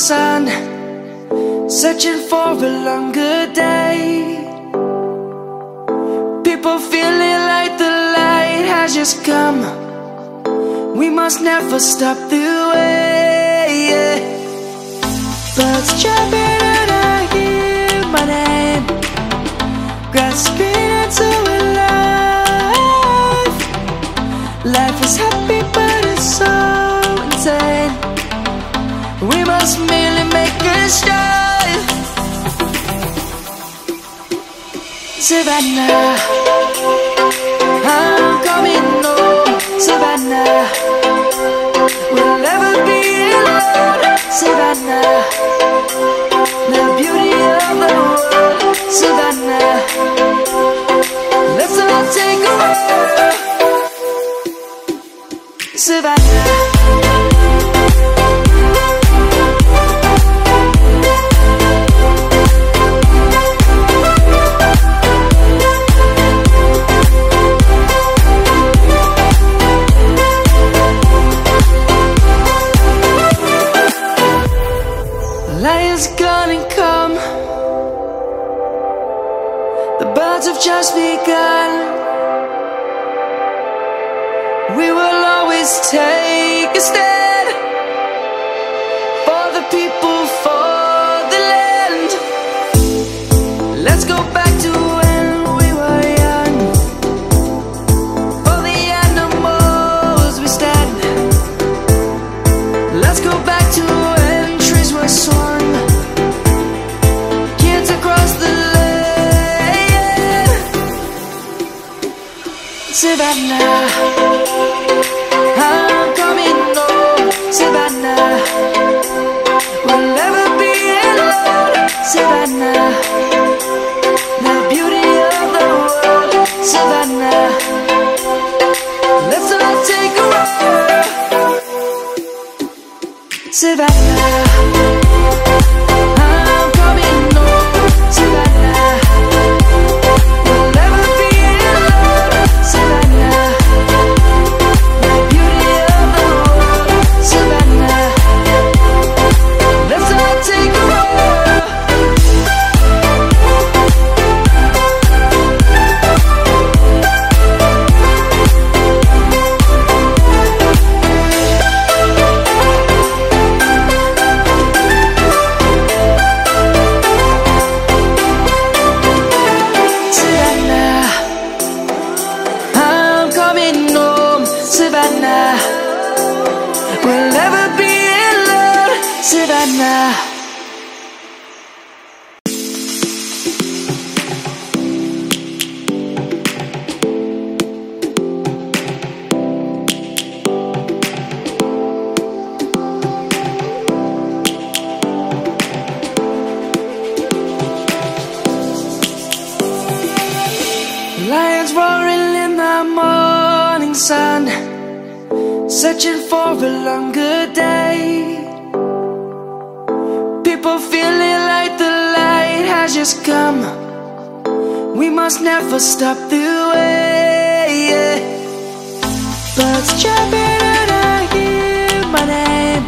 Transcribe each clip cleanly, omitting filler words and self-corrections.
sun, searching for a longer day. People feeling like the light has just come. We must never stop the way. Birds jumping and I hear my name, grasping into a life. Life is happy but it's so insane. We must merely make a start. Savannah, I'm coming home. Savannah, we'll never be alone. Savannah, the beauty of the world. Savannah, let's all take a walk. Savannah. Lion's gonna come. The birds have just begun. We will always take a stand for the people, for the land. Let's go back to when we were young. For the animals we stand. Let's go back to when trees were swung. Kids across the land. Savannah, I'm coming home. Savannah, we'll never be alone. Savannah, the beauty of the world. Savannah, let's all take a walk. Savannah, I'm coming home. Savannah, we'll never be alone. Savannah, the beauty of the world. Savannah, let's all take a walk. Savannah, I'm coming home. Savannah, we'll never be alone. Savannah. Lions roaring in the morning sun, searching for a longer day. People feeling like the light has just come. We must never stop the way. Birds jumping and I hear my name,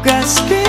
grasping